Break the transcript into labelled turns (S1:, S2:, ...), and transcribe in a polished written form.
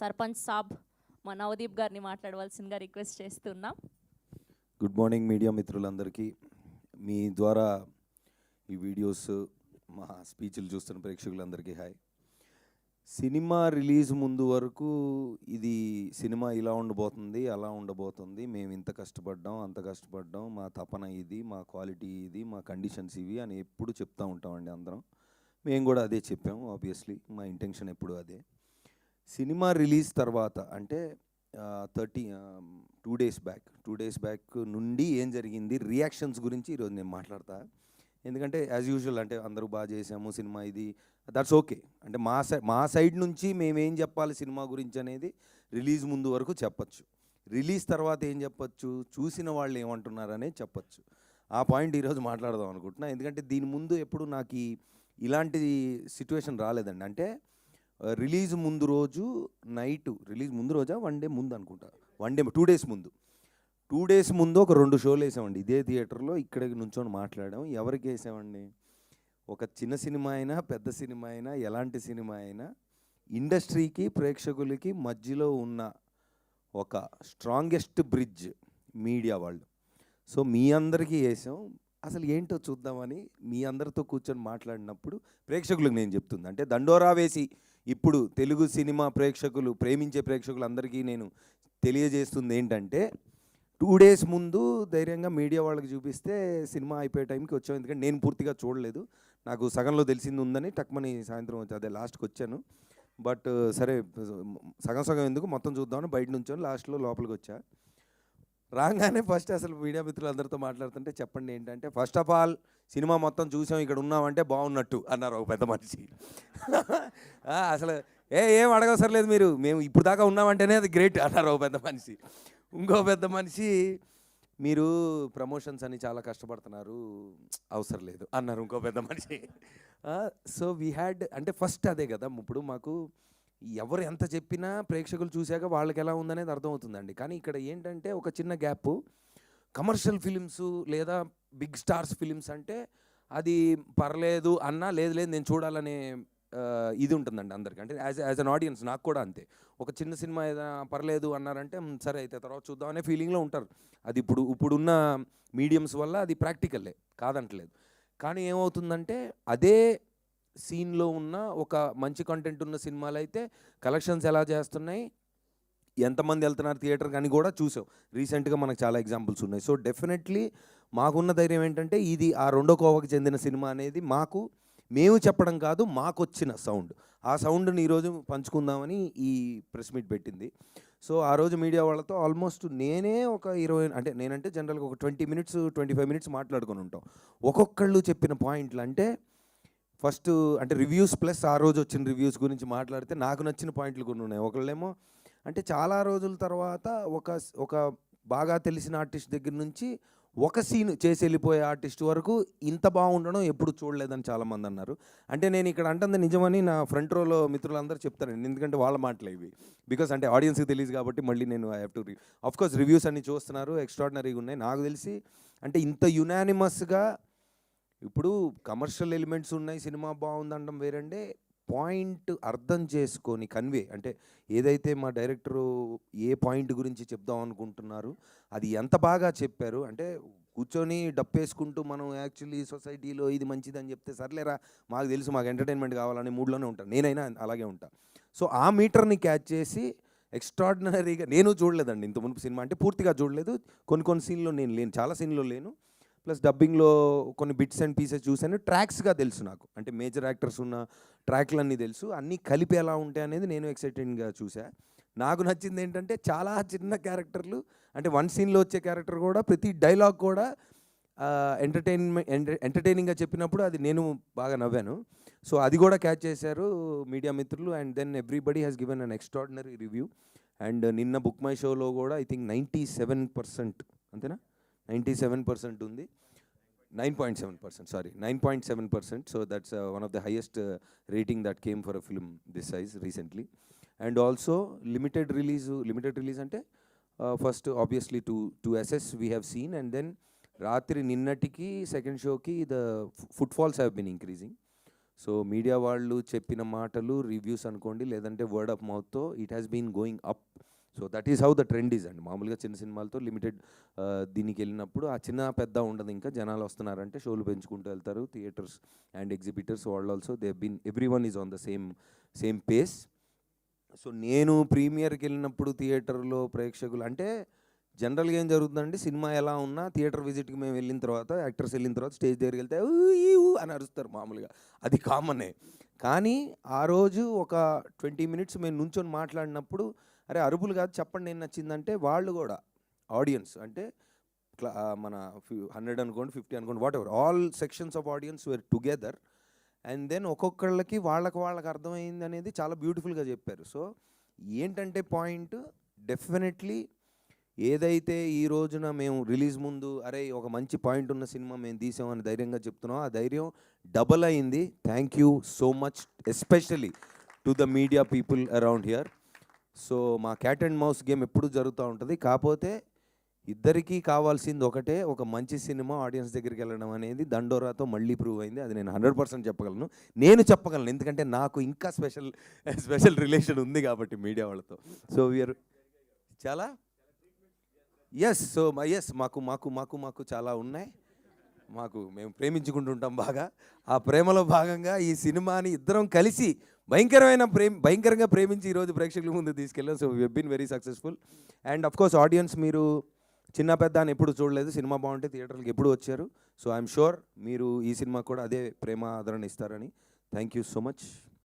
S1: సర్పంచ్ సాబ్ మా నవదీప్ గారిని మాట్లాడవలసిందిగా రిక్వెస్ట్ చేస్తున్నాం.
S2: గుడ్ మార్నింగ్ మీడియా మిత్రులందరికీ. మీ ద్వారా ఈ వీడియోస్ మా స్పీచ్లు చూస్తున్న ప్రేక్షకులందరికీ హాయ్. సినిమా రిలీజ్ ముందు వరకు ఇది సినిమా ఇలా ఉండబోతుంది, అలా ఉండబోతుంది, మేము ఇంత కష్టపడ్డాం, అంత కష్టపడ్డాం, మా తపన ఇది, మా క్వాలిటీ ఇది, మా కండిషన్స్ ఇవి అని ఎప్పుడు చెప్తూ ఉంటామండి అందరం. మేము కూడా అదే చెప్పాము. ఆబ్వియస్లీ మా ఇంటెన్షన్ ఎప్పుడు అదే. సినిమా రిలీజ్ తర్వాత అంటే 2 డేస్ బ్యాక్ నుండి ఏం జరిగింది, రియాక్షన్స్ గురించి ఈరోజు నేను మాట్లాడతా. ఎందుకంటే యాజ్ యూజువల్ అంటే అందరూ బాగా చేసాము సినిమా, ఇది దట్స్ ఓకే. అంటే మా సైడ్ నుంచి మేమేం చెప్పాలి సినిమా గురించి అనేది రిలీజ్ ముందు వరకు చెప్పచ్చు. రిలీజ్ తర్వాత ఏం చెప్పచ్చు, చూసిన వాళ్ళు ఏమంటున్నారనేది చెప్పచ్చు. ఆ పాయింట్ ఈరోజు మాట్లాడదాం అనుకుంటున్నా. ఎందుకంటే దీని ముందు ఎప్పుడు నాకు ఇలాంటి సిచ్యువేషన్ రాలేదండి. అంటే రిలీజ్ ముందు రోజు నైటు, రిలీజ్ ముందు రోజా 1 డే ముందు అనుకుంటా, 2 డేస్ ముందు 2 డేస్ ముందు ఒక 2 షోలు వేసామండి ఇదే థియేటర్లో. ఇక్కడికి నుంచొని మాట్లాడాం. ఎవరికి వేసామండి, ఒక చిన్న సినిమా అయినా పెద్ద సినిమా అయినా ఎలాంటి సినిమా అయినా ఇండస్ట్రీకి ప్రేక్షకులకి మధ్యలో ఉన్న ఒక స్ట్రాంగెస్ట్ బ్రిడ్జ్ మీడియా వాళ్ళు. సో మీ అందరికీ వేసాం. అసలు ఏంటో చూద్దామని మీ అందరితో కూర్చొని మాట్లాడినప్పుడు ప్రేక్షకులకు నేను చెప్తుంది, అంటే దండోరా వేసి ఇప్పుడు తెలుగు సినిమా ప్రేక్షకులు, ప్రేమించే ప్రేక్షకులందరికీ నేను తెలియజేస్తుంది ఏంటంటే 2 డేస్ ముందు ధైర్యంగా మీడియా వాళ్ళకి చూపిస్తే సినిమా అయిపోయే టైంకి వచ్చాం. ఎందుకంటే నేను పూర్తిగా చూడలేదు, నాకు సగంలో తెలిసింది ఉందని టక్మని సాయంత్రం వచ్చి అదే లాస్ట్కి వచ్చాను. బట్ సరే సగం ఎందుకు మొత్తం చూద్దామని బయట నుంచొని లాస్ట్లో లోపలికి వచ్చా. రాగానే ఫస్ట్ అసలు మీడియా మిత్రులందరితో మాట్లాడుతుంటే చెప్పండి ఏంటంటే, ఫస్ట్ ఆఫ్ ఆల్ సినిమా మొత్తం చూసాం, ఇక్కడ ఉన్నామంటే బాగున్నట్టు అన్నారు ఒక పెద్ద మనిషి. అసలు ఏం అడగవసరం లేదు, మేము ఇప్పుడు దాకా ఉన్నామంటేనే అది గ్రేట్ అన్నారు ఒక పెద్ద మనిషి. ఇంకో పెద్ద మనిషి, మీరు ప్రమోషన్స్ అని చాలా కష్టపడుతున్నారు, అవసరం లేదు అన్నారు ఇంకో పెద్ద మనిషి. సో వీ హ్యాడ్, అంటే ఫస్ట్ అదే కదా, ఇప్పుడు మాకు ఎవరు ఎంత చెప్పినా ప్రేక్షకులు చూశాక వాళ్ళకి ఎలా ఉందనేది అర్థమవుతుందండి. కానీ ఇక్కడ ఏంటంటే ఒక చిన్న గ్యాప్. కమర్షియల్ ఫిలిమ్స్ లేదా బిగ్ స్టార్స్ ఫిలిమ్స్ అంటే అది పర్లేదు అన్నా, లేదు నేను చూడాలనే ఇది ఉంటుందండి అందరికీ. అంటే యాజ్ అన్ ఆడియన్స్ నాకు కూడా అంతే. ఒక చిన్న సినిమా ఏదైనా పర్లేదు అన్నారంటే సరే అయితే తర్వాత చూద్దాం అనే ఫీలింగ్లో ఉంటారు. అది ఇప్పుడున్న మీడియంస్ వల్ల అది ప్రాక్టికల్లే, కాదంటలేదు. కానీ ఏమవుతుందంటే అదే సీన్లో ఉన్న ఒక మంచి కంటెంట్ ఉన్న సినిమాలు అయితే కలెక్షన్స్ ఎలా చేస్తున్నాయి, ఎంతమంది వెళ్తున్నారు థియేటర్కి అని కూడా చూసాం. రీసెంట్గా మనకు చాలా ఎగ్జాంపుల్స్ ఉన్నాయి. సో డెఫినెట్లీ మాకున్న ధైర్యం ఏంటంటే ఇది ఆ రెండో కోవకి చెందిన సినిమా అనేది మేము చెప్పడం కాదు, మాకు వచ్చిన సౌండ్. ఆ సౌండ్ని ఈరోజు పంచుకుందామని ఈ ప్రెస్ మీట్ పెట్టింది. సో ఆ రోజు మీడియా వాళ్ళతో ఆల్మోస్ట్ నేనే ఒక 20, అంటే నేనంటే జనరల్గా ఒక 20 మినిట్స్ 25 మినిట్స్ మాట్లాడుకొని ఉంటాం. ఒక్కొక్కళ్ళు చెప్పిన పాయింట్లు అంటే ఫస్ట్ అంటే రివ్యూస్ ప్లస్ ఆ రోజు వచ్చిన రివ్యూస్ గురించి మాట్లాడితే నాకు నచ్చిన పాయింట్లు కొన్ని ఉన్నాయి. ఒకళ్ళేమో అంటే చాలా రోజుల తర్వాత ఒక బాగా తెలిసిన ఆర్టిస్ట్ దగ్గర నుంచి ఒక సీన్ చేసి వెళ్ళిపోయే ఆర్టిస్ట్ వరకు ఇంత బాగుండడం ఎప్పుడు చూడలేదని చాలామంది అన్నారు. అంటే నేను ఇక్కడ అంటుంది నిజమని నా ఫ్రంట్ రోలో మిత్రులందరూ చెప్తారండి, ఎందుకంటే వాళ్ళ మాటలు ఇవి. బికాస్ అంటే ఆడియన్స్కి తెలియదు కాబట్టి మళ్ళీ నేను I have to of course reviews అన్నీ చూస్తున్నారు, ఎక్స్ట్రాడినరీగా ఉన్నాయి. నాకు తెలిసి అంటే ఇంత యునానిమస్గా ఇప్పుడు కమర్షియల్ ఎలిమెంట్స్ ఉన్నాయి, సినిమా బాగుందనడం వేరండే, పాయింట్ అర్థం చేసుకొని కన్వే, అంటే ఏదైతే మా డైరెక్టరు ఏ పాయింట్ గురించి చెప్దాం అనుకుంటున్నారు అది ఎంత బాగా చెప్పారు. అంటే కూర్చొని డప్పేసుకుంటూ మనం యాక్చువల్లీ సొసైటీలో ఇది మంచిదని చెప్తే సర్లేరా మాకు తెలుసు, మాకు ఎంటర్టైన్మెంట్ కావాలనే మూడ్లోనే ఉంటాను, నేనైనా అలాగే ఉంటాను. సో ఆ మీటర్ని క్యాచ్ చేసి ఎక్స్ట్రాడినరీగా, నేను చూడలేదండి ఇంత మునుపు సినిమా, అంటే పూర్తిగా చూడలేదు, కొన్ని సీన్లో నేను లేను, చాలా సీన్లో లేను, ప్లస్ డబ్బింగ్లో కొన్ని బిట్స్ అండ్ పీసెస్ చూశాను. ట్రాక్స్గా తెలుసు నాకు, అంటే మేజర్ యాక్టర్స్ ఉన్న ట్రాక్లన్నీ తెలుసు, అన్నీ కలిపి ఎలా ఉంటాయి అనేది నేను ఎక్సైటెడ్గా చూసా. నాకు నచ్చింది ఏంటంటే చాలా చిన్న క్యారెక్టర్లు, అంటే 1 సీన్లో వచ్చే క్యారెక్టర్ కూడా ప్రతి డైలాగ్ కూడా ఎంటర్టైనింగ్గా చెప్పినప్పుడు అది నేను బాగా నవ్వాను. సో అది కూడా క్యాచ్ చేశారు మీడియా మిత్రులు. And then everybody has given an extraordinary review. And నిన్న బుక్ మై షోలో కూడా ఐ థింక్ 97%, అంతేనా, 97% ఉంది, 9.7%, sorry, 9.7%. So that's one of the highest rating that came for a film this size recently. And also limited release ante first obviously to assess we have seen, and then రాత్రి నిన్నటికి second షోకి the footfalls have been increasing. So media వాళ్ళు చెప్పిన మాటలు reviews అనుకోండి, లేదంటే word of మౌత్తో it has been going up. So that is how the trend is అండి. మామూలుగా చిన్న సినిమాలతో లిమిటెడ్ దీనికి వెళ్ళినప్పుడు ఆ చిన్న పెద్ద ఉండదు, ఇంకా జనాలు వస్తున్నారంటే షోలు పెంచుకుంటూ వెళ్తారు. థియేటర్స్ అండ్ ఎగ్జిబిటర్స్ వాళ్ళు also they been everyone is on the same pace. So నేను ప్రీమియర్కి వెళ్ళినప్పుడు థియేటర్లో ప్రేక్షకులు అంటే జనరల్గా ఏం జరుగుతుందండి, సినిమా ఎలా ఉన్నా థియేటర్ విజిట్కి మేము వెళ్ళిన తర్వాత, యాక్టర్స్ వెళ్ళిన తర్వాత స్టేజ్ దగ్గరికి వెళ్తే ఊ అని అరుస్తారు మామూలుగా, అది కామనే. కానీ ఆ రోజు ఒక 20 minutes మేము నుంచొని మాట్లాడినప్పుడు, అరే అరుపులు కాదు చెప్పండి ఏం నచ్చిందంటే, వాళ్ళు కూడా ఆడియన్స్ అంటే మన 100 అనుకోండి, 50 అనుకోండి, whatever, all sections of audience were together. And then ఒక్కొక్కళ్ళకి వాళ్ళకి అర్థమైంది అనేది చాలా బ్యూటిఫుల్గా చెప్పారు. సో ఏంటంటే పాయింట్, డెఫినెట్లీ ఏదైతే ఈ రోజున మేము రిలీజ్ ముందు అరే ఒక మంచి పాయింట్ ఉన్న సినిమా మేము తీసామని ధైర్యంగా చెప్తున్నాం, ఆ ధైర్యం డబల్ అయింది. Thank you so much, especially to the media people around here. So మా క్యాట్ అండ్ మౌస్ గేమ్ ఎప్పుడు జరుగుతూ ఉంటుంది, కాకపోతే ఇద్దరికీ కావాల్సింది ఒకటే, ఒక మంచి సినిమా ఆడియన్స్ దగ్గరికి వెళ్ళడం అనేది దండోరాతో మళ్ళీ ప్రూవ్ అయింది. అది నేను 100% చెప్పగలను, ఎందుకంటే నాకు ఇంకా స్పెషల్ రిలేషన్ ఉంది కాబట్టి మీడియా వాళ్ళతో. సో వీఆర్ చాలా మాకు చాలా ఉన్నాయి. మేము ప్రేమించుకుంటుంటాం బాగా. ఆ ప్రేమలో భాగంగా ఈ సినిమాని ఇద్దరం కలిసి భయంకరంగా ప్రేమించి ఈరోజు ప్రేక్షకుల ముందు తీసుకెళ్ళాం. So we been very successful. And of course audience, మీరు చిన్న పెద్ద అని ఎప్పుడు చూడలేదు, సినిమా బాగుంటే థియేటర్కి ఎప్పుడు వచ్చారు. సో ఐఎమ్ షూర్ మీరు ఈ సినిమా కూడా అదే ప్రేమ ఆదరణ ఇస్తారని. Thank you so much.